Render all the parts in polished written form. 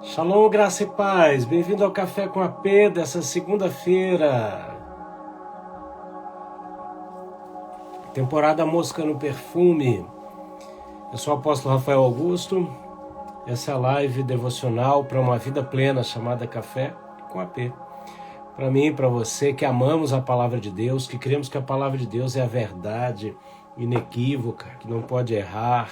Shalom, graça e paz. Bem-vindo ao Café com a P dessa segunda-feira. Temporada Mosca no Perfume. Eu sou o apóstolo Rafael Augusto. Essa é a live devocional para uma vida plena chamada Café com a P. Para mim e para você que amamos a palavra de Deus, que cremos que a palavra de Deus é a verdade inequívoca, que não pode errar.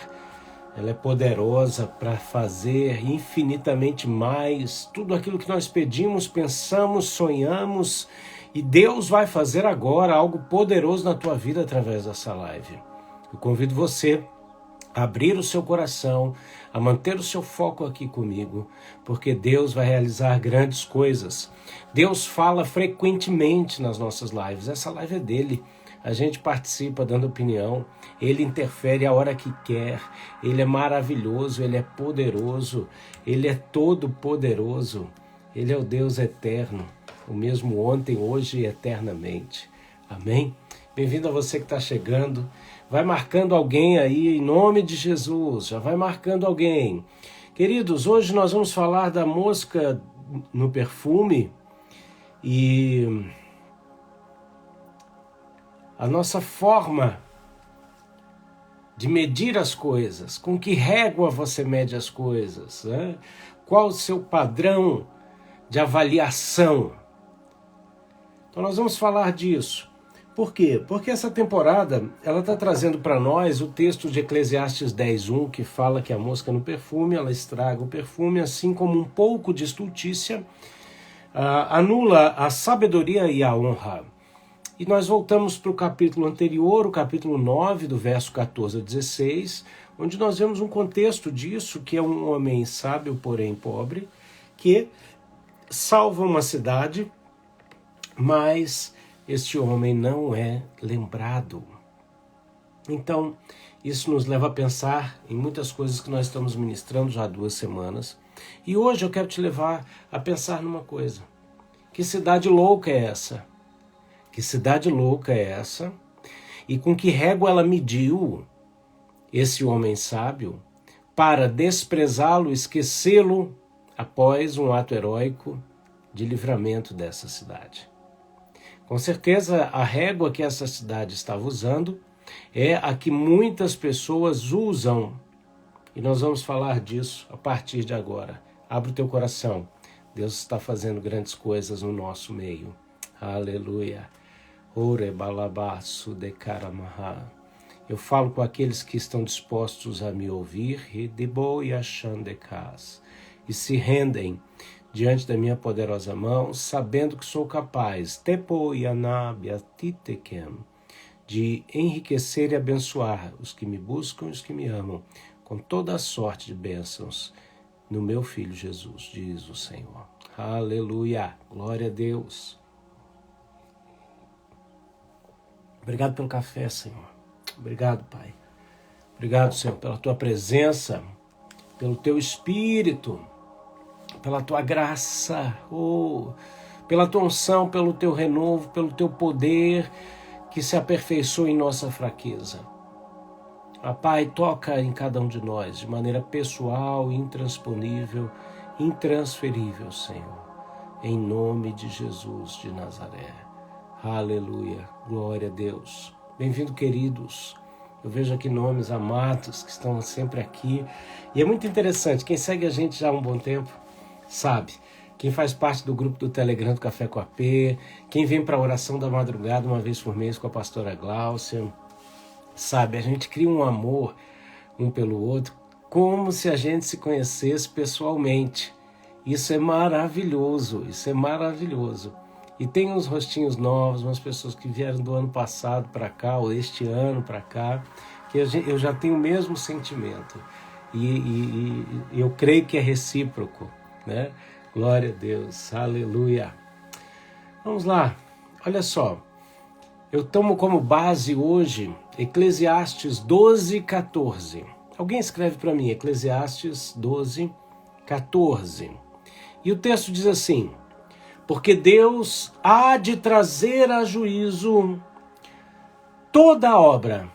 Ela é poderosa para fazer infinitamente mais tudo aquilo que nós pedimos, pensamos, sonhamos, e Deus vai fazer agora algo poderoso na tua vida através dessa live. Eu convido você a abrir o seu coração, a manter o seu foco aqui comigo, porque Deus vai realizar grandes coisas. Deus fala frequentemente nas nossas lives, essa live é dele. A gente participa dando opinião, ele interfere a hora que quer, ele é maravilhoso, ele é poderoso, ele é todo poderoso, ele é o Deus eterno, o mesmo ontem, hoje e eternamente. Amém? Bem-vindo a você que está chegando, vai marcando alguém aí em nome de Jesus, já vai marcando alguém. Queridos, hoje nós vamos falar da mosca no perfume e a nossa forma de medir as coisas, com que régua você mede as coisas, né? Qual o seu padrão de avaliação? Então nós vamos falar disso. Por quê? Porque essa temporada ela está trazendo para nós o texto de Eclesiastes 10:1, que fala que a mosca no perfume, ela estraga o perfume, assim como um pouco de estultícia anula a sabedoria e a honra. E nós voltamos para o capítulo anterior, o capítulo 9, do verso 14 a 16, onde nós vemos um contexto disso, que é um homem sábio, porém pobre, que salva uma cidade, mas este homem não é lembrado. Então, isso nos leva a pensar em muitas coisas que nós estamos ministrando já há 2 semanas. E hoje eu quero te levar a pensar numa coisa. Que cidade louca é essa? Que cidade louca é essa? E com que régua ela mediu esse homem sábio para desprezá-lo, esquecê-lo após um ato heróico de livramento dessa cidade? Com certeza a régua que essa cidade estava usando é a que muitas pessoas usam. E nós vamos falar disso a partir de agora. Abre o teu coração. Deus está fazendo grandes coisas no nosso meio. Aleluia. Eu falo com aqueles que estão dispostos a me ouvir e se rendem diante da minha poderosa mão, sabendo que sou capaz de enriquecer e abençoar os que me buscam e os que me amam, com toda a sorte de bênçãos no meu Filho Jesus, diz o Senhor. Aleluia, glória a Deus. Obrigado pelo café, Senhor. Obrigado, Pai. Obrigado, Senhor, pela Tua presença, pelo Teu Espírito, pela Tua graça, pela Tua unção, pelo Teu renovo, pelo Teu poder que se aperfeiçoa em nossa fraqueza. Pai, toca em cada um de nós de maneira pessoal, intransponível, intransferível, Senhor. Em nome de Jesus de Nazaré. Aleluia, glória a Deus. Bem-vindo, queridos. Eu vejo aqui nomes amados que estão sempre aqui. E é muito interessante, quem segue a gente já há um bom tempo, sabe. Quem faz parte do grupo do Telegram do Café com a P, quem vem para a oração da madrugada uma vez por mês com a pastora Gláucia, sabe, a gente cria um amor um pelo outro, como se a gente se conhecesse pessoalmente. Isso é maravilhoso, isso é maravilhoso. E tem uns rostinhos novos, umas pessoas que vieram do ano passado para cá, ou este ano para cá, que eu já tenho o mesmo sentimento. E eu creio que é recíproco, né? Glória a Deus, aleluia. Vamos lá, olha só. Eu tomo como base hoje Eclesiastes 12:14. Alguém escreve para mim, Eclesiastes 12:14. E o texto diz assim: porque Deus há de trazer a juízo toda a obra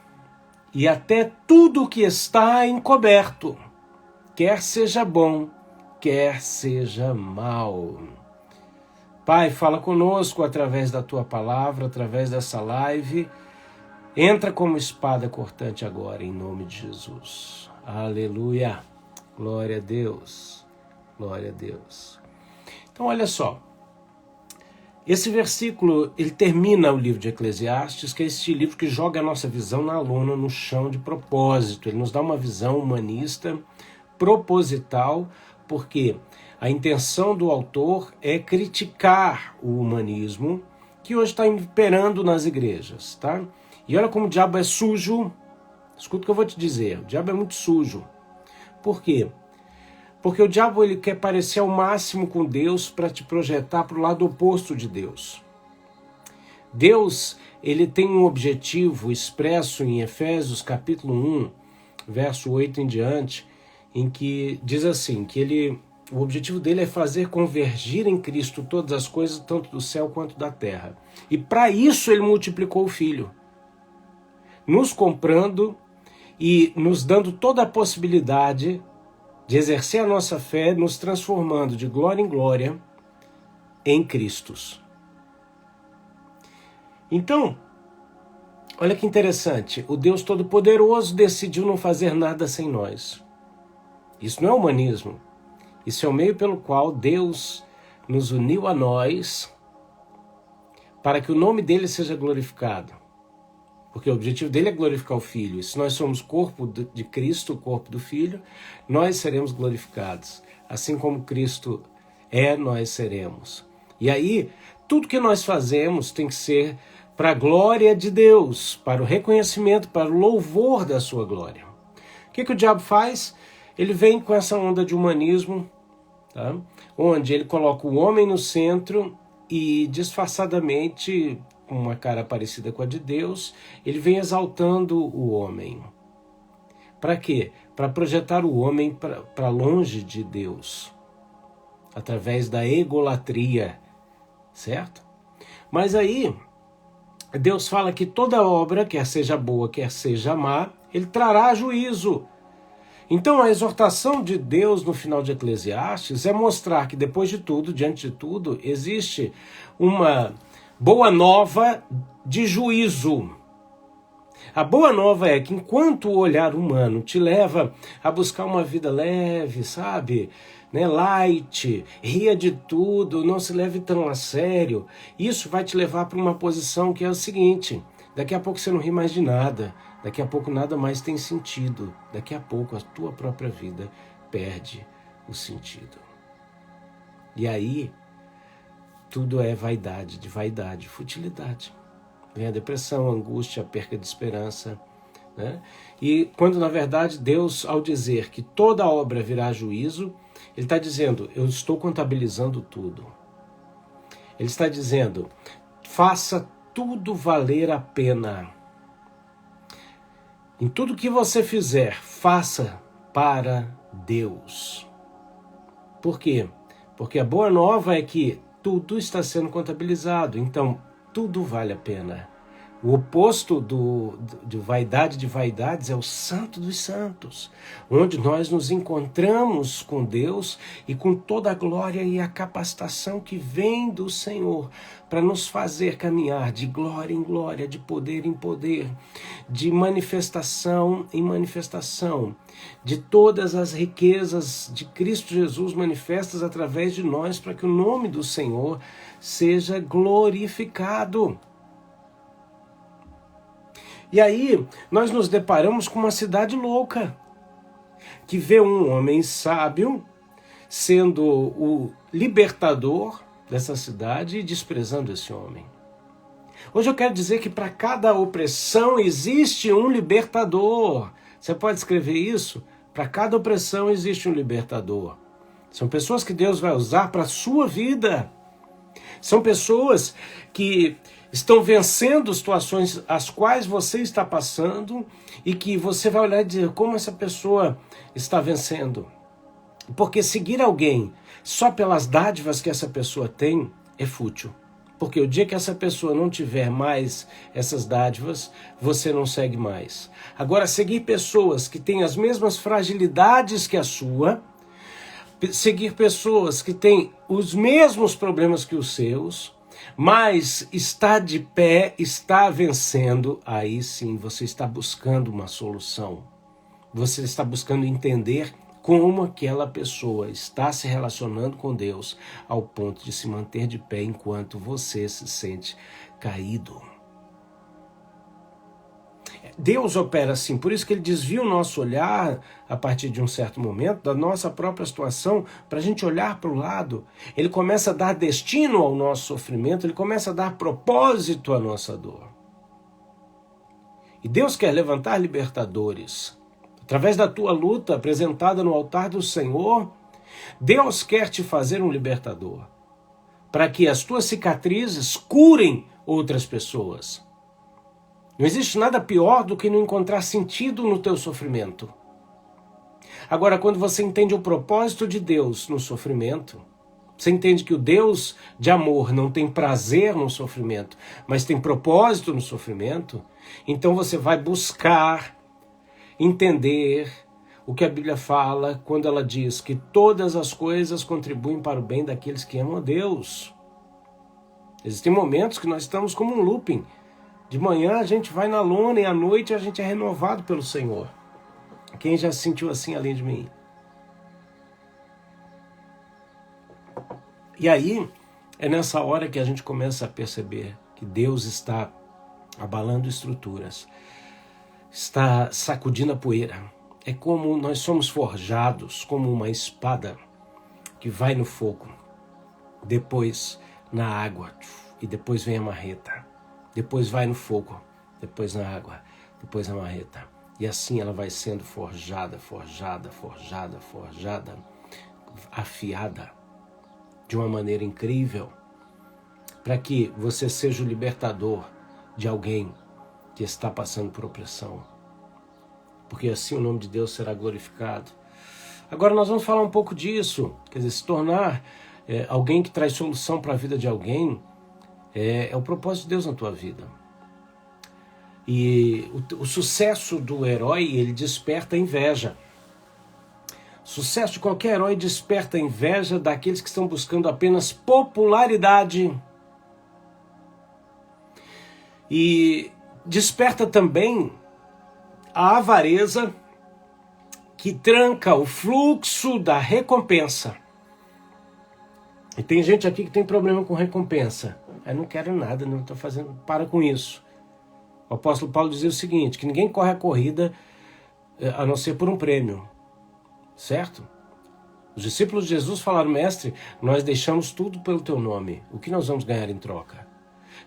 e até tudo que está encoberto, quer seja bom, quer seja mal. Pai, fala conosco através da tua palavra, através dessa live. Entra como espada cortante agora, em nome de Jesus. Aleluia. Glória a Deus. Glória a Deus. Então, olha só. Esse versículo, ele termina o livro de Eclesiastes, que é este livro que joga a nossa visão na lona, no chão de propósito. Ele nos dá uma visão humanista, proposital, porque a intenção do autor é criticar o humanismo que hoje está imperando nas igrejas, tá? E olha como o diabo é sujo. Escuta o que eu vou te dizer. O diabo é muito sujo. Por quê? Porque o diabo ele quer parecer ao máximo com Deus para te projetar para o lado oposto de Deus. Deus ele tem um objetivo expresso em Efésios capítulo 1, verso 8 em diante, em que diz assim, que o objetivo dele é fazer convergir em Cristo todas as coisas, tanto do céu quanto da terra. E para isso ele multiplicou o Filho, nos comprando e nos dando toda a possibilidade de exercer a nossa fé, nos transformando de glória em glória em Cristo. Então, olha que interessante, o Deus Todo-Poderoso decidiu não fazer nada sem nós. Isso não é humanismo, isso é o meio pelo qual Deus nos uniu a nós para que o nome dele seja glorificado. Porque o objetivo dele é glorificar o Filho. E se nós somos corpo de Cristo, o corpo do Filho, nós seremos glorificados. Assim como Cristo é, nós seremos. E aí, tudo que nós fazemos tem que ser para a glória de Deus, para o reconhecimento, para o louvor da sua glória. O que o diabo faz? Ele vem com essa onda de humanismo, tá? Onde ele coloca o homem no centro e disfarçadamente, com uma cara parecida com a de Deus, ele vem exaltando o homem. Para quê? Para projetar o homem para longe de Deus, através da egolatria, certo? Mas aí, Deus fala que toda obra, quer seja boa, quer seja má, ele trará juízo. Então a exortação de Deus no final de Eclesiastes é mostrar que depois de tudo, diante de tudo, existe uma boa nova de juízo. A boa nova é que enquanto o olhar humano te leva a buscar uma vida leve, sabe? Light, ria de tudo, não se leve tão a sério, isso vai te levar para uma posição que é o seguinte: daqui a pouco você não ri mais de nada, daqui a pouco nada mais tem sentido, daqui a pouco a tua própria vida perde o sentido. E aí, tudo é vaidade, de vaidade, futilidade. Vem a depressão, a angústia, a perca de esperança, né? E quando na verdade Deus, ao dizer que toda obra virá juízo, ele está dizendo, eu estou contabilizando tudo. Ele está dizendo, faça tudo valer a pena. Em tudo que você fizer, faça para Deus. Por quê? Porque a boa nova é que tudo está sendo contabilizado, então tudo vale a pena. O oposto de vaidade de vaidades é o santo dos santos, onde nós nos encontramos com Deus e com toda a glória e a capacitação que vem do Senhor para nos fazer caminhar de glória em glória, de poder em poder, de manifestação em manifestação, de todas as riquezas de Cristo Jesus manifestas através de nós, para que o nome do Senhor seja glorificado. E aí, nós nos deparamos com uma cidade louca, que vê um homem sábio sendo o libertador dessa cidade e desprezando esse homem. Hoje eu quero dizer que para cada opressão existe um libertador. Você pode escrever isso? Para cada opressão existe um libertador. São pessoas que Deus vai usar para a sua vida. São pessoas que estão vencendo situações as quais você está passando e que você vai olhar e dizer como essa pessoa está vencendo. Porque seguir alguém só pelas dádivas que essa pessoa tem é fútil. Porque o dia que essa pessoa não tiver mais essas dádivas, você não segue mais. Agora, seguir pessoas que têm as mesmas fragilidades que a sua, seguir pessoas que têm os mesmos problemas que os seus, mas está de pé, está vencendo, aí sim você está buscando uma solução. Você está buscando entender como aquela pessoa está se relacionando com Deus ao ponto de se manter de pé enquanto você se sente caído. Deus opera assim, por isso que ele desvia o nosso olhar a partir de um certo momento da nossa própria situação para a gente olhar para o lado. Ele começa a dar destino ao nosso sofrimento, ele começa a dar propósito à nossa dor. E Deus quer levantar libertadores. Através da tua luta apresentada no altar do Senhor, Deus quer te fazer um libertador, para que as tuas cicatrizes curem outras pessoas. Não existe nada pior do que não encontrar sentido no teu sofrimento. Agora, quando você entende o propósito de Deus no sofrimento, você entende que o Deus de amor não tem prazer no sofrimento, mas tem propósito no sofrimento, então você vai buscar entender o que a Bíblia fala quando ela diz que todas as coisas contribuem para o bem daqueles que amam a Deus. Existem momentos que nós estamos como um looping. De manhã a gente vai na lona e à noite a gente é renovado pelo Senhor. Quem já se sentiu assim além de mim? E aí é nessa hora que a gente começa a perceber que Deus está abalando estruturas, está sacudindo a poeira. É como nós somos forjados, como uma espada que vai no fogo, depois na água, e depois vem a marreta. Depois vai no fogo, depois na água, depois na marreta. E assim ela vai sendo forjada, afiada de uma maneira incrível, para que você seja o libertador de alguém que está passando por opressão. Porque assim o nome de Deus será glorificado. Agora nós vamos falar um pouco disso, quer dizer, se tornar alguém que traz solução para a vida de alguém, é o propósito de Deus na tua vida. E o sucesso do herói, ele desperta inveja. O sucesso de qualquer herói desperta inveja daqueles que estão buscando apenas popularidade. E desperta também a avareza que tranca o fluxo da recompensa. E tem gente aqui que tem problema com recompensa. Eu não quero nada, não estou fazendo, para com isso. O apóstolo Paulo dizia o seguinte, que ninguém corre a corrida a não ser por um prêmio, certo? Os discípulos de Jesus falaram, mestre, nós deixamos tudo pelo teu nome, o que nós vamos ganhar em troca?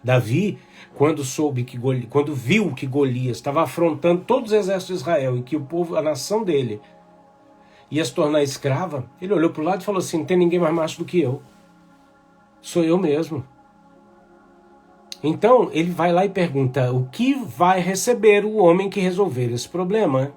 Davi, quando viu que Golias estava afrontando todos os exércitos de Israel e que o povo, a nação dele, ia se tornar escrava, ele olhou para o lado e falou assim, não tem ninguém mais macho do que eu. Sou eu mesmo. Então, ele vai lá e pergunta, o que vai receber o homem que resolver esse problema?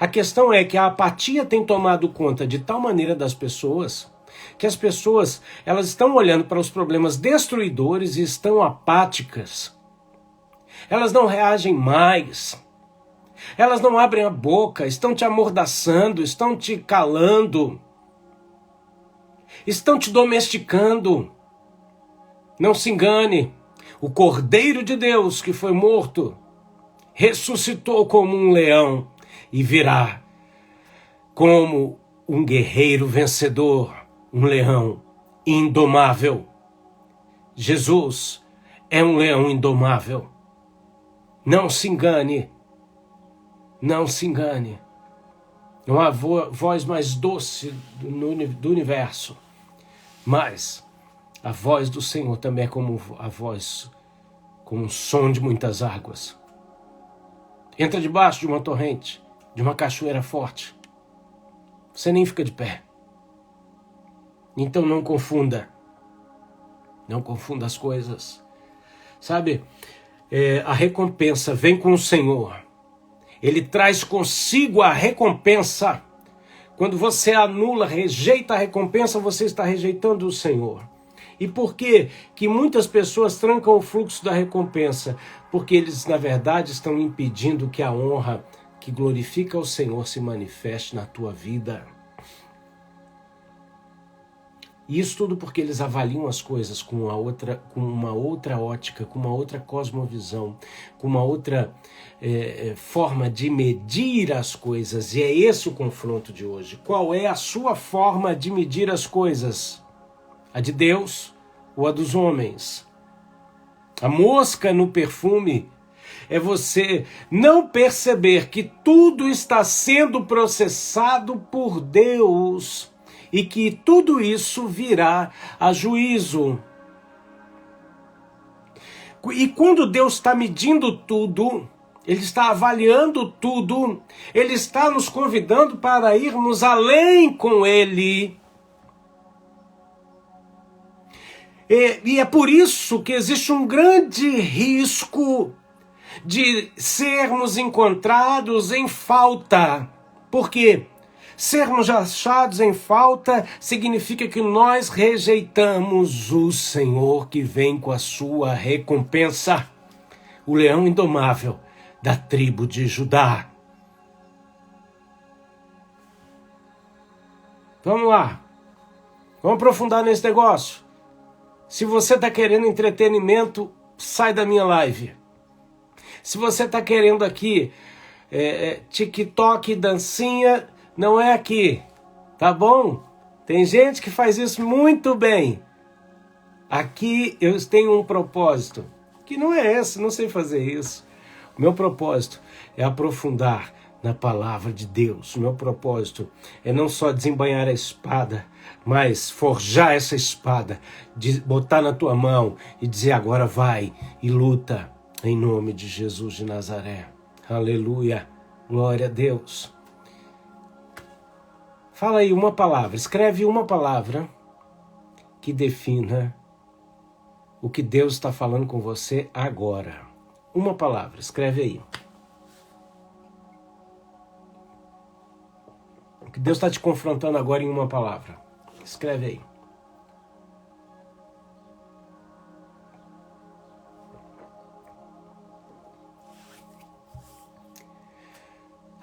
A questão é que a apatia tem tomado conta de tal maneira das pessoas, que as pessoas elas estão olhando para os problemas destruidores e estão apáticas. Elas não reagem mais. Elas não abrem a boca, estão te amordaçando, estão te calando. Estão te domesticando. Não se engane, o Cordeiro de Deus que foi morto, ressuscitou como um leão e virá como um guerreiro vencedor, um leão indomável. Jesus é um leão indomável. Não se engane, não se engane. Não há voz mais doce do universo, mas a voz do Senhor também é como a voz, como um som de muitas águas. Entra debaixo de uma torrente, de uma cachoeira forte. Você nem fica de pé. Então não confunda. Não confunda as coisas. Sabe, a recompensa vem com o Senhor. Ele traz consigo a recompensa. Quando você anula, rejeita a recompensa, você está rejeitando o Senhor. E por que muitas pessoas trancam o fluxo da recompensa? Porque eles, na verdade, estão impedindo que a honra que glorifica o Senhor se manifeste na tua vida. E isso tudo porque eles avaliam as coisas com uma outra ótica, com uma outra cosmovisão, com uma outra forma de medir as coisas. E é esse o confronto de hoje. Qual é a sua forma de medir as coisas? A de Deus ou a dos homens? A mosca no perfume é você não perceber que tudo está sendo processado por Deus e que tudo isso virá a juízo. E quando Deus está medindo tudo, Ele está avaliando tudo, Ele está nos convidando para irmos além com Ele. E é por isso que existe um grande risco de sermos encontrados em falta. Por quê? Sermos achados em falta significa que nós rejeitamos o Senhor que vem com a sua recompensa, o leão indomável da tribo de Judá. Vamos lá, vamos aprofundar nesse negócio. Se você está querendo entretenimento, sai da minha live. Se você está querendo aqui TikTok, dancinha, não é aqui, tá bom? Tem gente que faz isso muito bem. Aqui eu tenho um propósito, que não é esse, não sei fazer isso. O meu propósito é aprofundar na palavra de Deus. O meu propósito é não só desembainhar a espada, mas forjar essa espada, botar na tua mão e dizer agora vai e luta em nome de Jesus de Nazaré. Aleluia, glória a Deus. Fala aí uma palavra, escreve uma palavra que defina o que Deus está falando com você agora. Uma palavra, escreve aí. O que Deus está te confrontando agora em uma palavra. Escreve aí.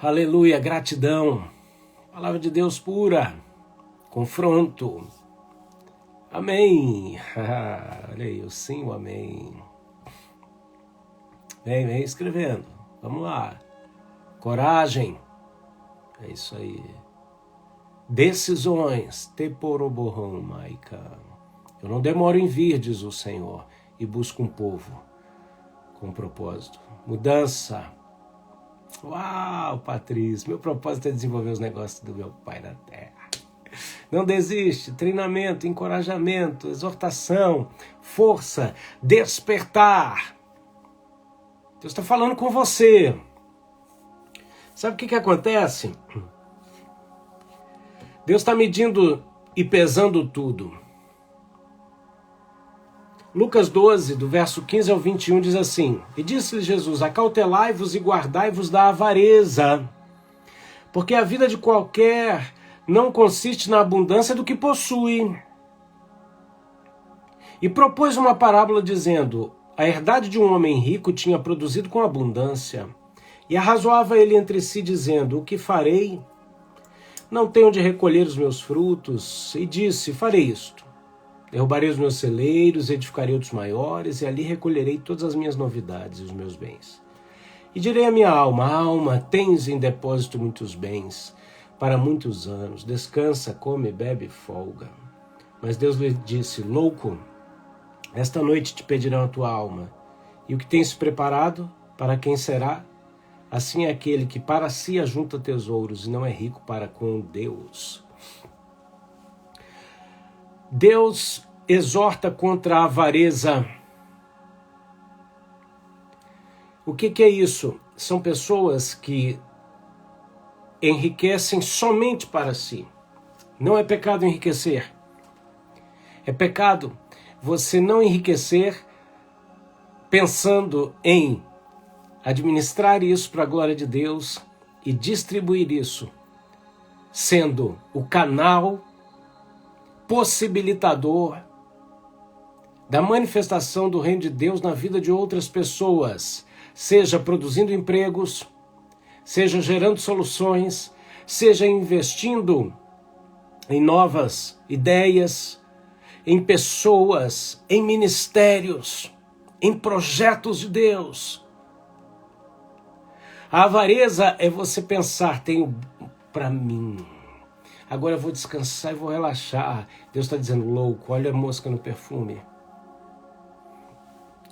Aleluia, gratidão. Palavra de Deus pura. Confronto. Amém. Olha aí, o sim, o amém. Vem escrevendo. Vamos lá. Coragem. É isso aí. Decisões. Teporoborrom, Maica. Eu não demoro em vir, diz o Senhor, e busco um povo com propósito. Mudança. Uau, Patrícia, meu propósito é desenvolver os negócios do meu Pai na Terra. Não desiste, treinamento, encorajamento, exortação, força, despertar. Deus está falando com você. Sabe o que acontece? Deus está medindo e pesando tudo. Lucas 12, do verso 15 ao 21, diz assim: E disse-lhe Jesus, acautelai-vos e guardai-vos da avareza, porque a vida de qualquer não consiste na abundância do que possui. E propôs uma parábola dizendo, a herdade de um homem rico tinha produzido com abundância, e arrazoava ele entre si, dizendo, o que farei? Não tenho de recolher os meus frutos. E disse, farei isto. Derrubarei os meus celeiros, edificarei outros maiores, e ali recolherei todas as minhas novidades e os meus bens. E direi à minha alma, alma, tens em depósito muitos bens, para muitos anos, descansa, come, bebe e folga. Mas Deus lhe disse, louco, esta noite te pedirão a tua alma, e o que tens preparado, para quem será? Assim é aquele que para si ajunta tesouros e não é rico para com Deus. Deus exorta contra a avareza. O que é isso? São pessoas que enriquecem somente para si. Não é pecado enriquecer. É pecado você não enriquecer pensando em administrar isso para a glória de Deus e distribuir isso, sendo o canal possibilitador da manifestação do reino de Deus na vida de outras pessoas, seja produzindo empregos, seja gerando soluções, seja investindo em novas ideias, em pessoas, em ministérios, em projetos de Deus. A avareza é você pensar, tenho para mim. Agora eu vou descansar e vou relaxar. Deus está dizendo, louco, olha a mosca no perfume.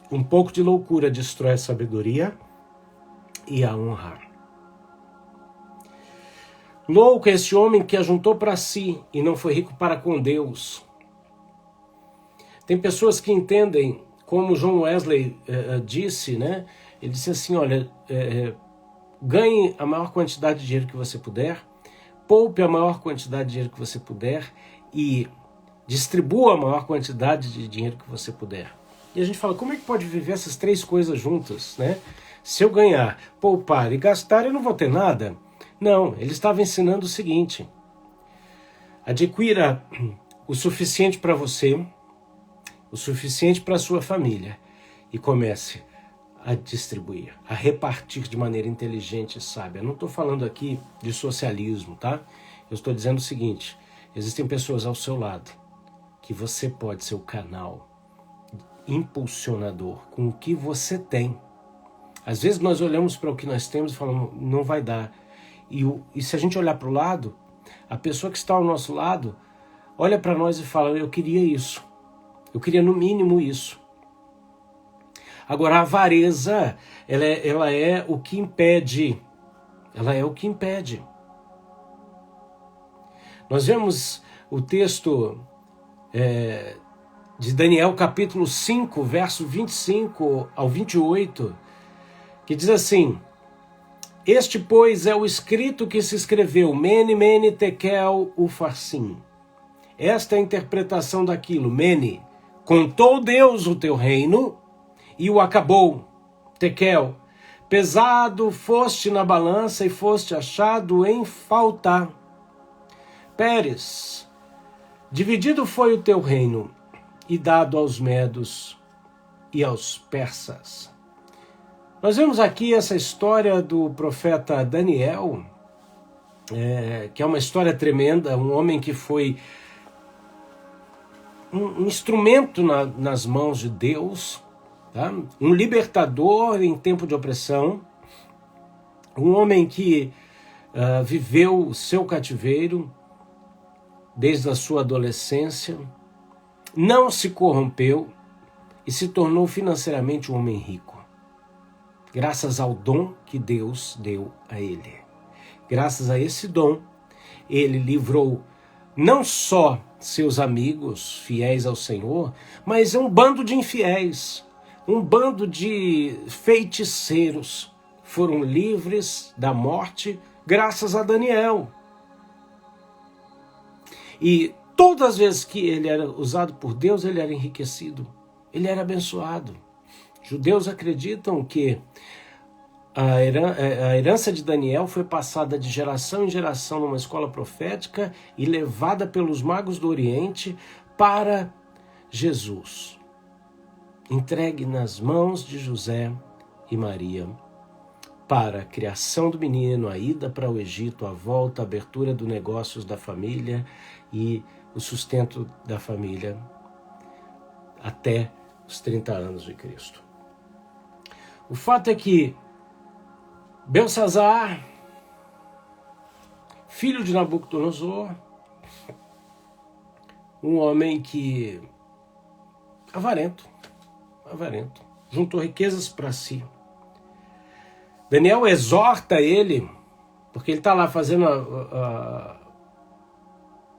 Um pouco de loucura destrói a sabedoria e a honra. Louco é esse homem que ajuntou para si e não foi rico para com Deus. Tem pessoas que entendem, como John Wesley disse, né? Ele disse assim, olha, ganhe a maior quantidade de dinheiro que você puder, poupe a maior quantidade de dinheiro que você puder e distribua a maior quantidade de dinheiro que você puder. E a gente fala, como é que pode viver essas três coisas juntas, né? Se eu ganhar, poupar e gastar, eu não vou ter nada. Não, ele estava ensinando o seguinte, adquira o suficiente para você, o suficiente para a sua família e comece a distribuir, a repartir de maneira inteligente e sábia. Eu não estou falando aqui de socialismo, tá? Eu estou dizendo o seguinte, existem pessoas ao seu lado que você pode ser o canal impulsionador com o que você tem. Às vezes nós olhamos para o que nós temos e falamos, não vai dar. E se a gente olhar para o lado, a pessoa que está ao nosso lado olha para nós e fala, eu queria isso. Eu queria no mínimo isso. Agora a avareza, ela é o que impede. Ela é o que impede. Nós vemos o texto de Daniel capítulo 5, verso 25 ao 28, que diz assim, este, pois, é o escrito que se escreveu, Mene, Mene, Tekel, Ufarsim. Esta é a interpretação daquilo, Mene, contou Deus o teu reino e o acabou. Tekel, pesado foste na balança e foste achado em falta. Pérez, dividido foi o teu reino e dado aos medos e aos persas. Nós vemos aqui essa história do profeta Daniel, que é uma história tremenda, um homem que foi um instrumento nas mãos de Deus, tá? Um libertador em tempo de opressão, um homem que viveu o seu cativeiro desde a sua adolescência, não se corrompeu e se tornou financeiramente um homem rico. Graças ao dom que Deus deu a ele. Graças a esse dom, ele livrou não só seus amigos fiéis ao Senhor, mas um bando de infiéis, um bando de feiticeiros foram livres da morte graças a Daniel. E todas as vezes que ele era usado por Deus, ele era enriquecido, ele era abençoado. Judeus acreditam que a herança de Daniel foi passada de geração em geração numa escola profética e levada pelos magos do Oriente para Jesus. Entregue nas mãos de José e Maria para a criação do menino, a ida para o Egito, a volta, a abertura dos negócios da família e o sustento da família até os 30 anos de Cristo. O fato é que Belsazar, filho de Nabucodonosor, um homem que avarento, juntou riquezas para si. Daniel exorta ele, porque ele está lá fazendo a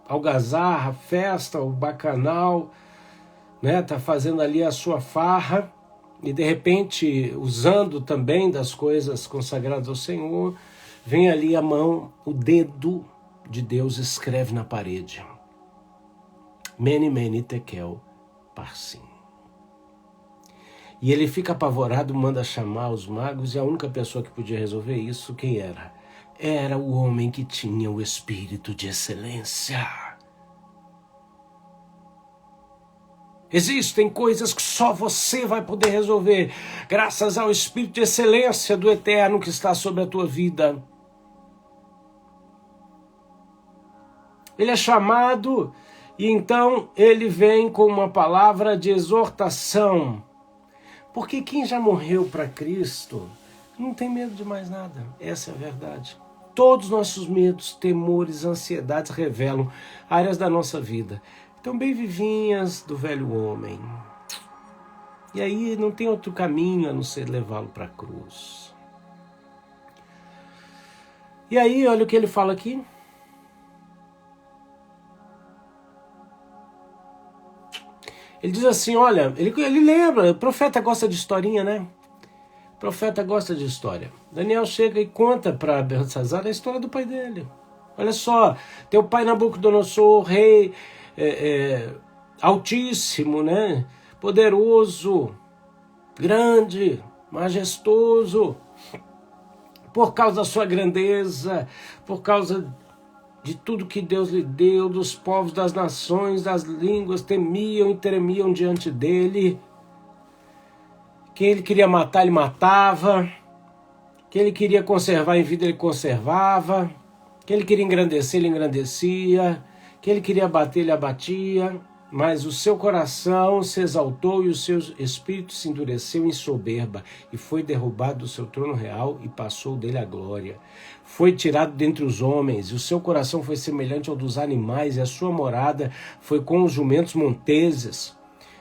algazarra, a festa, o bacanal, né? Está fazendo ali a sua farra, e de repente, usando também das coisas consagradas ao Senhor, vem ali a mão, o dedo de Deus escreve na parede. Mene, Mene, Tekel, Parsim. E ele fica apavorado, manda chamar os magos, e a única pessoa que podia resolver isso, quem era? Era o homem que tinha o espírito de excelência. Existem coisas que só você vai poder resolver, graças ao espírito de excelência do Eterno que está sobre a tua vida. Ele é chamado E então ele vem com uma palavra de exortação. Porque quem já morreu para Cristo não tem medo de mais nada. Essa é a verdade. Todos os nossos medos, temores, ansiedades revelam áreas da nossa vida. Então, bem vivinhas do velho homem. E aí não tem outro caminho a não ser levá-lo para a cruz. E aí, olha o que ele fala aqui. Ele diz assim, olha, ele lembra, o profeta gosta de historinha, né? O profeta gosta de história. Daniel chega e conta para Beltesazar a história do pai dele. Olha só, teu pai Nabucodonosor, rei altíssimo, né? Poderoso, grande, majestoso, por causa da sua grandeza, por causa de tudo que Deus lhe deu, dos povos, das nações, das línguas, temiam e tremiam diante dele. Quem ele queria matar, ele matava. Quem ele queria conservar em vida, ele conservava. Quem ele queria engrandecer, ele engrandecia. Quem ele queria abater, ele abatia. Mas o seu coração se exaltou e o seu espírito se endureceu em soberba, e foi derrubado do seu trono real e passou dele a glória. Foi tirado dentre os homens, e o seu coração foi semelhante ao dos animais, e a sua morada foi com os jumentos monteses.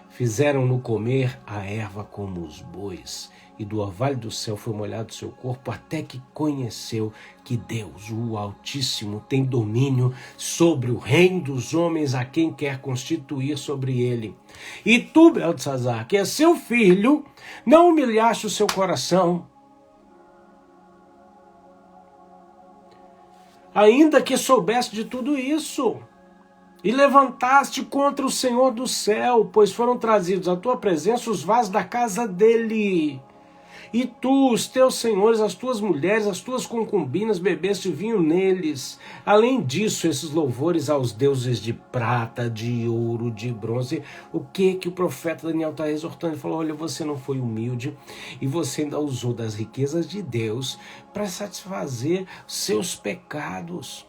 Fizeram-no comer a erva como os bois, e do orvalho do céu foi molhado seu corpo, até que conheceu que Deus, o Altíssimo, tem domínio sobre o reino dos homens, a quem quer constituir sobre ele. E tu, Beltesazar, que é seu filho, não humilhaste o seu coração, ainda que soubesse de tudo isso, e levantaste contra o Senhor do céu, pois foram trazidos à tua presença os vasos da casa dele. E tu, os teus senhores, as tuas mulheres, as tuas concubinas, bebeste vinho neles. Além disso, esses louvores aos deuses de prata, de ouro, de bronze. O que o profeta Daniel está exortando? Ele falou, olha, você não foi humilde e você ainda usou das riquezas de Deus para satisfazer seus pecados.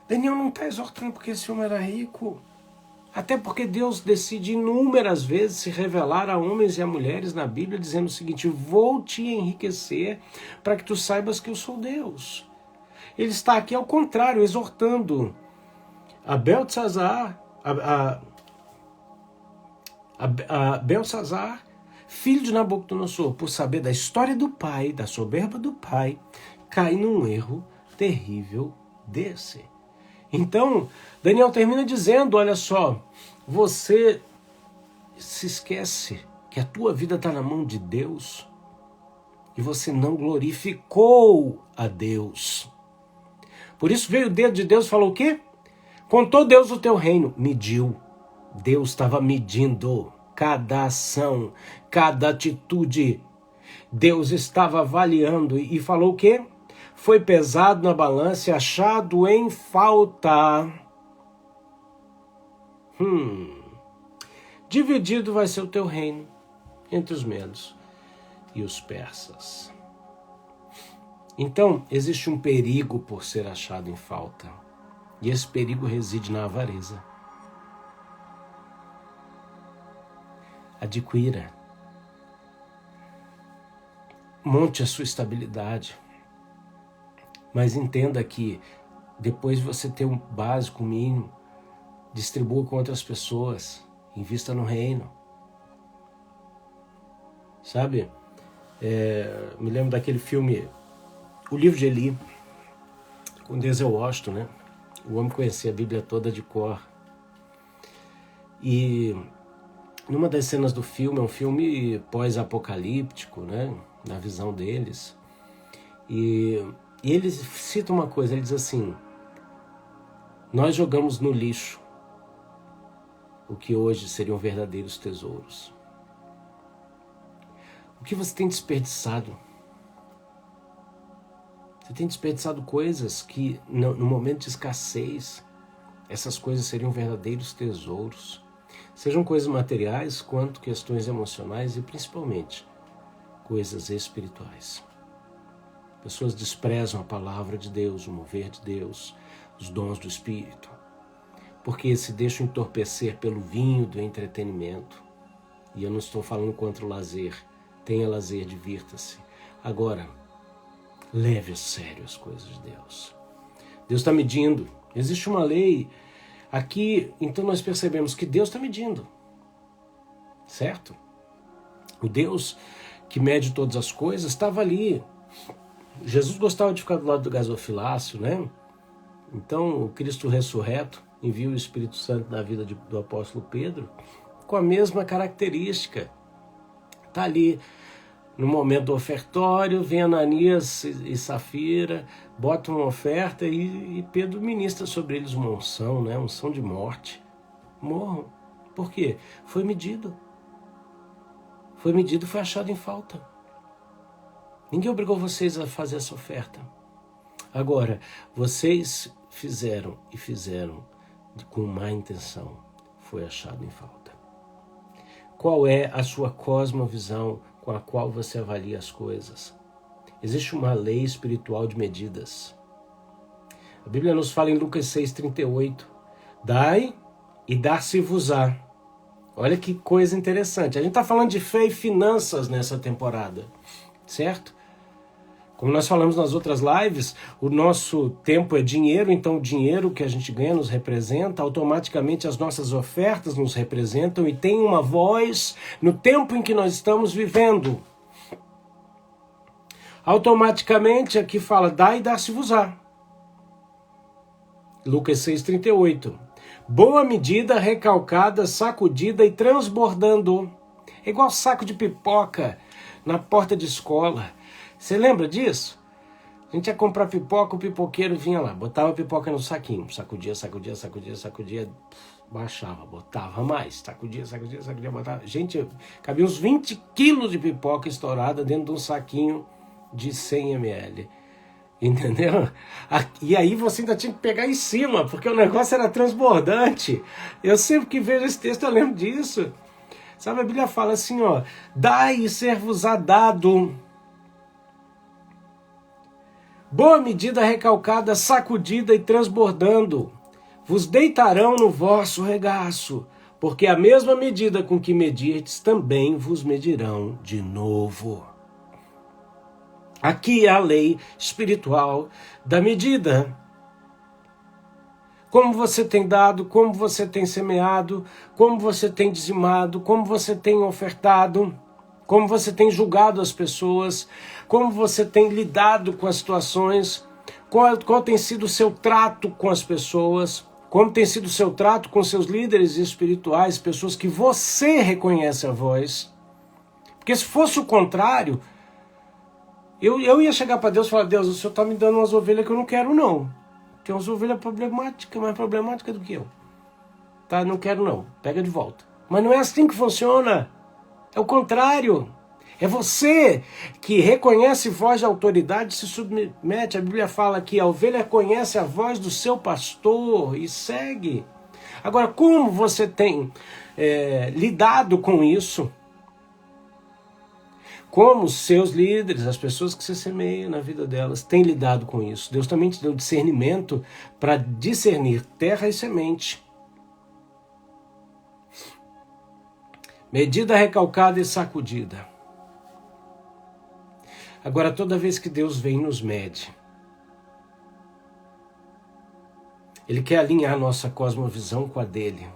Daniel não está exortando porque esse homem era rico. Até porque Deus decide inúmeras vezes se revelar a homens e a mulheres na Bíblia, dizendo o seguinte, vou te enriquecer para que tu saibas que eu sou Deus. Ele está aqui ao contrário, exortando a Beltesazar, a Beltesazar, filho de Nabucodonosor, por saber da história do pai, da soberba do pai, cai num erro terrível desse. Então, Daniel termina dizendo, olha só, você se esquece que a tua vida está na mão de Deus e você não glorificou a Deus. Por isso veio o dedo de Deus e falou o quê? Contou Deus o teu reino, mediu. Deus estava medindo cada ação, cada atitude. Deus estava avaliando e falou o quê? Foi pesado na balança e achado em falta. Dividido vai ser o teu reino entre os medos e os persas. Então, existe um perigo por ser achado em falta. E esse perigo reside na avareza. Adquira. Monte a sua estabilidade. Mas entenda que depois de você ter um básico, mínimo, distribua com outras pessoas, invista no reino. Sabe? Me lembro daquele filme, O Livro de Eli, com Denzel Washington, né? O homem conhecia a Bíblia toda de cor. E numa das cenas do filme, é um filme pós-apocalíptico, né? Na visão deles. E ele cita uma coisa, ele diz assim, nós jogamos no lixo o que hoje seriam verdadeiros tesouros. O que você tem desperdiçado? Você tem desperdiçado coisas que no momento de escassez, essas coisas seriam verdadeiros tesouros. Sejam coisas materiais, quanto questões emocionais e principalmente coisas espirituais. Pessoas desprezam a palavra de Deus, o mover de Deus, os dons do Espírito, porque se deixam entorpecer pelo vinho do entretenimento. E eu não estou falando contra o lazer. Tenha lazer, divirta-se. Agora, leve a sério as coisas de Deus. Deus está medindo. Existe uma lei aqui, então nós percebemos que Deus está medindo. Certo? O Deus que mede todas as coisas estava ali. Jesus gostava de ficar do lado do gasofilácio, né? Então, o Cristo ressurreto envia o Espírito Santo na vida do apóstolo Pedro com a mesma característica. Está ali no momento do ofertório, vem Ananias e Safira, botam uma oferta e Pedro ministra sobre eles uma unção, né? Unção de morte. Morram. Por quê? Foi medido. Foi medido, foi achado em falta. Ninguém obrigou vocês a fazer essa oferta. Agora, vocês fizeram com má intenção. Foi achado em falta. Qual é a sua cosmovisão com a qual você avalia as coisas? Existe uma lei espiritual de medidas. A Bíblia nos fala em Lucas 6,38. Dai e dar-se-vos-á. Olha que coisa interessante. A gente está falando de fé e finanças nessa temporada, certo? Como nós falamos nas outras lives, o nosso tempo é dinheiro, então o dinheiro que a gente ganha nos representa, automaticamente as nossas ofertas nos representam e tem uma voz no tempo em que nós estamos vivendo. Automaticamente aqui fala, dai e dar-se-vos-á. Lucas 6,38. Boa medida, recalcada, sacudida e transbordando. É igual saco de pipoca na porta de escola. Você lembra disso? A gente ia comprar pipoca, o pipoqueiro vinha lá, botava a pipoca no saquinho, sacudia, baixava, botava mais, sacudia, botava. Gente, cabia uns 20 quilos de pipoca estourada dentro de um saquinho de 100 ml. Entendeu? E aí você ainda tinha que pegar em cima, porque o negócio era transbordante. Eu sempre que vejo esse texto eu lembro disso. Sabe, a Bíblia fala assim, ó, dai e ser-vos-á dado. Boa medida, recalcada, sacudida e transbordando. Vos deitarão no vosso regaço, porque a mesma medida com que medirdes também vos medirão de novo. Aqui é a lei espiritual da medida. Como você tem dado, como você tem semeado, como você tem dizimado, como você tem ofertado, como você tem julgado as pessoas, como você tem lidado com as situações, qual tem sido o seu trato com as pessoas, como tem sido o seu trato com seus líderes espirituais, pessoas que você reconhece a voz. Porque se fosse o contrário, eu ia chegar para Deus e falar, Deus, o Senhor está me dando umas ovelhas que eu não quero não. Tem umas ovelhas problemáticas, mais problemáticas do que eu. Tá, não quero não, pega de volta. Mas não é assim que funciona. É o contrário. É você que reconhece voz de autoridade e se submete. A Bíblia fala que a ovelha conhece a voz do seu pastor e segue. Agora, como você tem lidado com isso? Como os seus líderes, as pessoas que você semeia na vida delas, têm lidado com isso? Deus também te deu discernimento para discernir terra e semente. Medida, recalcada e sacudida. Agora, toda vez que Deus vem e nos mede, Ele quer alinhar a nossa cosmovisão com a dele.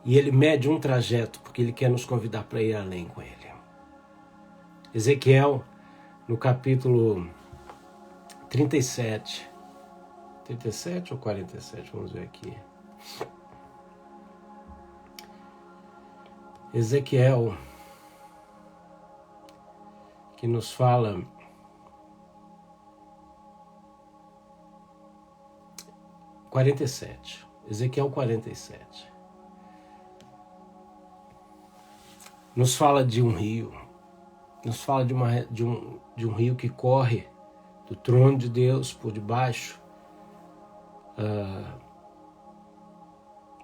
E Ele mede um trajeto, porque Ele quer nos convidar para ir além com Ele. Ezequiel, no capítulo 37. 37 ou 47? Vamos ver aqui. Ezequiel, que nos fala Ezequiel 47. Nos fala de um rio, nos fala de um rio que corre do trono de Deus por debaixo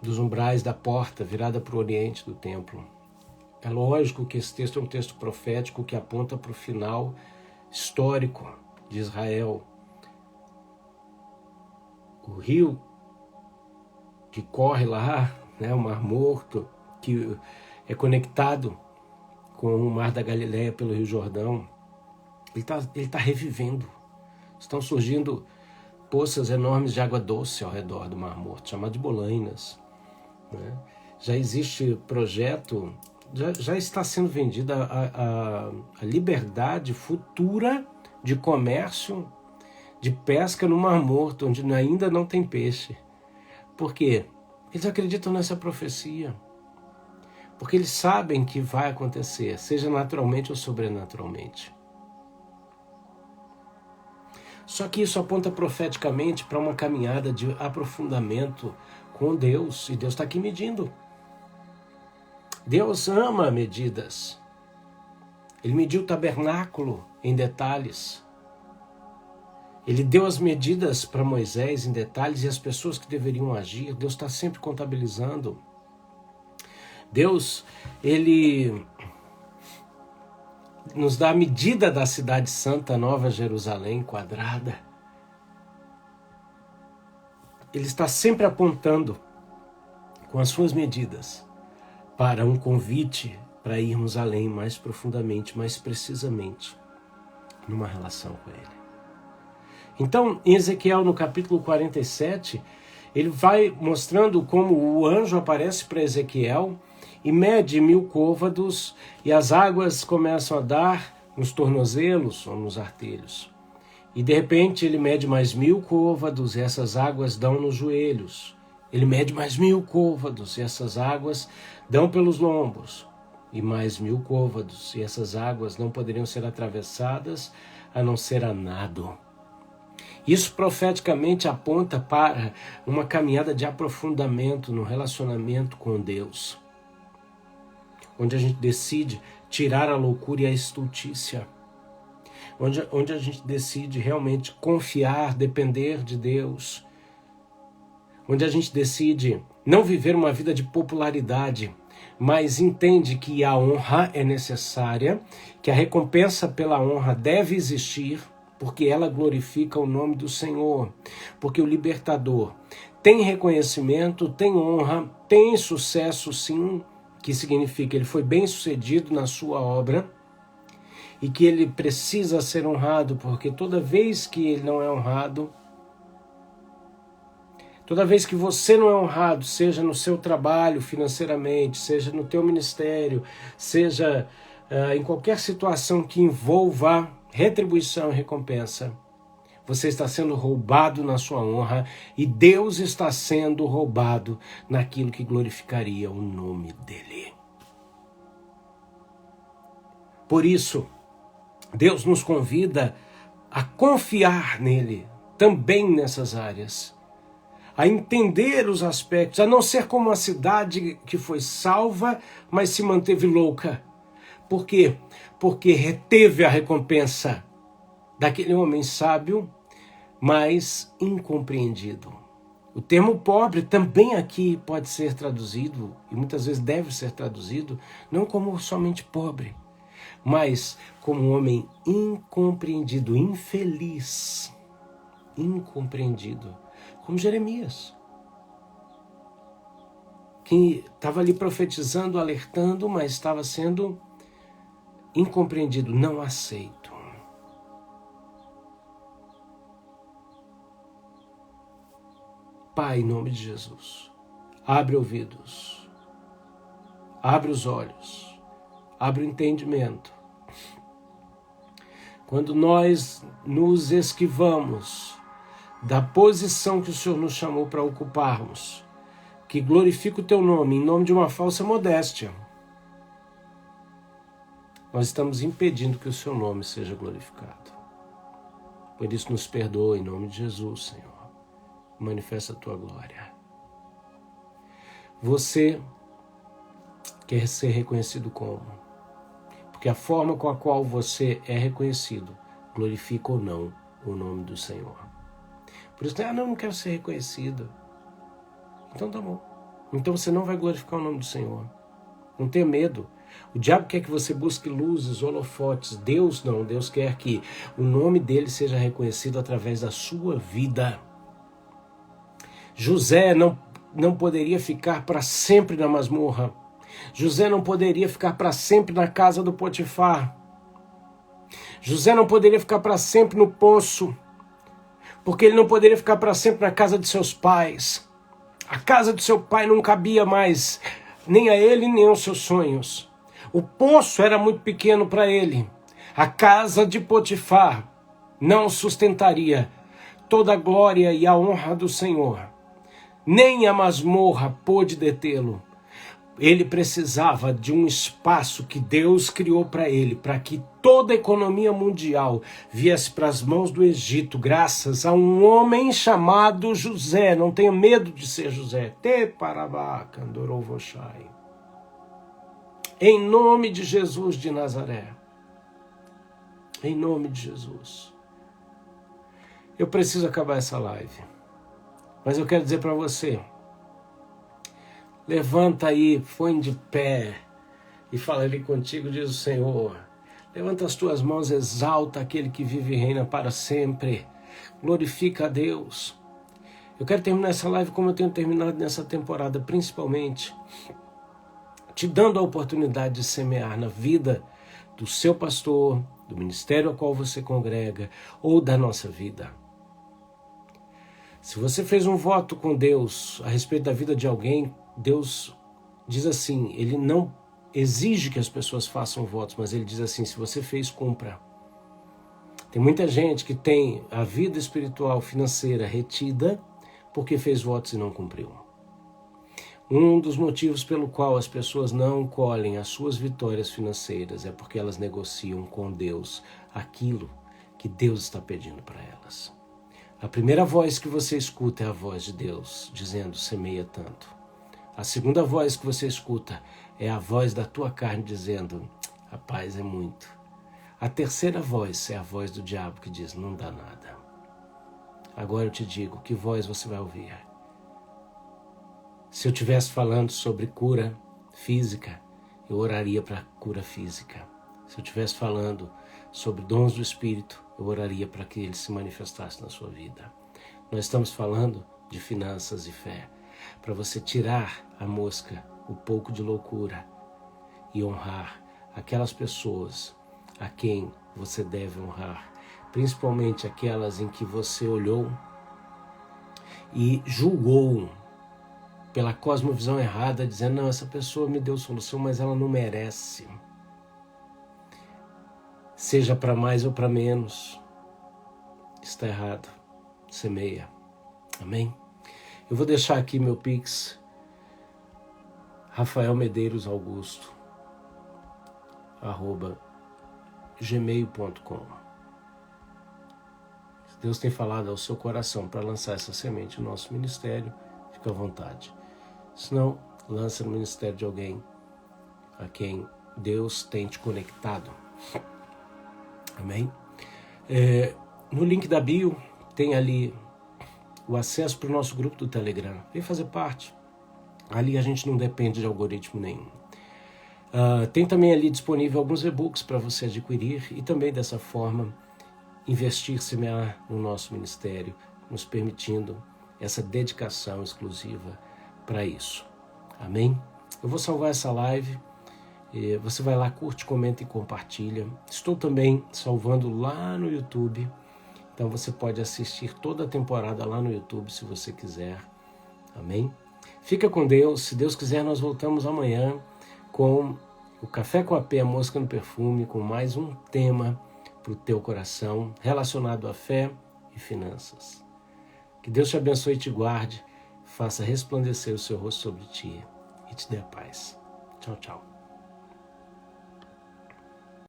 dos umbrais da porta virada para o oriente do templo. É lógico que esse texto é um texto profético que aponta para o final histórico de Israel. o rio que corre lá, né, o Mar Morto, que é conectado com o Mar da Galileia pelo Rio Jordão, ele tá revivendo. Estão surgindo poças enormes de água doce ao redor do Mar Morto, chamado de bolainas, né? Já existe projeto, já está sendo vendida a liberdade futura de comércio, de pesca no Mar Morto, onde ainda não tem peixe. Por quê? Eles acreditam nessa profecia. Porque eles sabem que vai acontecer, seja naturalmente ou sobrenaturalmente. Só que isso aponta profeticamente para uma caminhada de aprofundamento com Deus, e Deus está aqui medindo. Deus ama medidas. Ele mediu o tabernáculo em detalhes. Ele deu as medidas para Moisés em detalhes e as pessoas que deveriam agir. Deus está sempre contabilizando. Deus, ele nos dá a medida da cidade santa, Nova Jerusalém, quadrada. Ele está sempre apontando com as suas medidas para um convite para irmos além, mais profundamente, mais precisamente, numa relação com Ele. Então, em Ezequiel, no capítulo 47, ele vai mostrando como o anjo aparece para Ezequiel e mede 1000 côvados, e as águas começam a dar nos tornozelos ou nos artelhos. E de repente ele mede mais 1000 côvados, e essas águas dão nos joelhos. Ele mede mais 1000 côvados, e essas águas dão pelos lombos. E mais 1000 côvados, e essas águas não poderiam ser atravessadas a não ser a nado. Isso profeticamente aponta para uma caminhada de aprofundamento no relacionamento com Deus, onde a gente decide tirar a loucura e a estultícia, onde a gente decide realmente confiar, depender de Deus, onde a gente decide não viver uma vida de popularidade, mas entende que a honra é necessária, que a recompensa pela honra deve existir, porque ela glorifica o nome do Senhor, porque o libertador tem reconhecimento, tem honra, tem sucesso sim, que significa que ele foi bem sucedido na sua obra e que ele precisa ser honrado, porque toda vez que ele não é honrado, toda vez que você não é honrado, seja no seu trabalho financeiramente, seja no teu ministério, seja em qualquer situação que envolva retribuição e recompensa, você está sendo roubado na sua honra e Deus está sendo roubado naquilo que glorificaria o nome dele. Por isso, Deus nos convida a confiar nele, também nessas áreas, a entender os aspectos, a não ser como uma cidade que foi salva, mas se manteve louca. Por quê? Porque reteve a recompensa daquele homem sábio, mas incompreendido. O termo pobre também aqui pode ser traduzido, e muitas vezes deve ser traduzido, não como somente pobre, mas como um homem incompreendido, infeliz, incompreendido, como Jeremias, que estava ali profetizando, alertando, mas estava sendo incompreendido, não aceito. Pai, em nome de Jesus, abre ouvidos, abre os olhos, abre o entendimento. Quando nós nos esquivamos da posição que o Senhor nos chamou para ocuparmos, que glorifica o teu nome, em nome de uma falsa modéstia, nós estamos impedindo que o seu nome seja glorificado. Por isso nos perdoa em nome de Jesus, Senhor. Manifesta a tua glória. Você quer ser reconhecido como? Porque a forma com a qual você é reconhecido glorifica ou não o nome do Senhor. Por isso, não quero ser reconhecido. Então tá bom. Então você não vai glorificar o nome do Senhor. Não tenha medo. O diabo quer que você busque luzes, holofotes. Deus não. Deus quer que o nome dele seja reconhecido através da sua vida. José não poderia ficar para sempre na masmorra. José não poderia ficar para sempre na casa do Potifar. José não poderia ficar para sempre no poço, porque ele não poderia ficar para sempre na casa de seus pais. A casa de seu pai não cabia mais, nem a ele, nem aos seus sonhos. O poço era muito pequeno para ele. A casa de Potifar não sustentaria toda a glória e a honra do Senhor. Nem a masmorra pôde detê-lo. Ele precisava de um espaço que Deus criou para ele, para que toda a economia mundial viesse para as mãos do Egito, graças a um homem chamado José. Não tenha medo de ser José. Em nome de Jesus de Nazaré. Em nome de Jesus. Eu preciso acabar essa live. Mas eu quero dizer para você, levanta aí, põe de pé e fala ali contigo, diz o Senhor. Levanta as tuas mãos, exalta aquele que vive e reina para sempre. Glorifica a Deus. Eu quero terminar essa live como eu tenho terminado nessa temporada, principalmente te dando a oportunidade de semear na vida do seu pastor, do ministério ao qual você congrega, ou da nossa vida. Se você fez um voto com Deus a respeito da vida de alguém, Deus diz assim, ele não exige que as pessoas façam votos, mas ele diz assim, se você fez, cumpra. Tem muita gente que tem a vida espiritual, financeira retida, porque fez votos e não cumpriu. Um dos motivos pelo qual as pessoas não colhem as suas vitórias financeiras é porque elas negociam com Deus aquilo que Deus está pedindo para elas. A primeira voz que você escuta é a voz de Deus, dizendo, semeia tanto. A segunda voz que você escuta é a voz da tua carne, dizendo, rapaz, é muito. A terceira voz é a voz do diabo que diz, não dá nada. Agora eu te digo, que voz você vai ouvir? Se eu estivesse falando sobre cura física, eu oraria para cura física. Se eu estivesse falando sobre dons do Espírito, eu oraria para que ele se manifestasse na sua vida. Nós estamos falando de finanças e fé, para você tirar a mosca, o pouco de loucura e honrar aquelas pessoas a quem você deve honrar, principalmente aquelas em que você olhou e julgou pela cosmovisão errada, dizendo, não, essa pessoa me deu solução, mas ela não merece. Seja para mais ou para menos, está errado, semeia. Amém? Eu vou deixar aqui meu Pix, rafaelmedeiros.augusto@gmail.com. Se Deus tem falado ao seu coração para lançar essa semente no nosso ministério, fica à vontade. Se não, lança no ministério de alguém a quem Deus tem te conectado. Amém? No link da bio tem ali o acesso para o nosso grupo do Telegram. Vem fazer parte. Ali a gente não depende de algoritmo nenhum. Tem também ali disponível alguns e-books para você adquirir e também dessa forma investir, semear no nosso ministério, nos permitindo essa dedicação exclusiva para isso. Amém? Eu vou salvar essa live. Você vai lá, curte, comenta e compartilha. Estou também salvando lá no YouTube. Então você pode assistir toda a temporada lá no YouTube se você quiser. Amém? Fica com Deus. Se Deus quiser, nós voltamos amanhã com o Café com a Pé, a Mosca no Perfume, com mais um tema para o teu coração relacionado à fé e finanças. Que Deus te abençoe e te guarde, faça resplandecer o seu rosto sobre ti e te dê a paz. Tchau, tchau.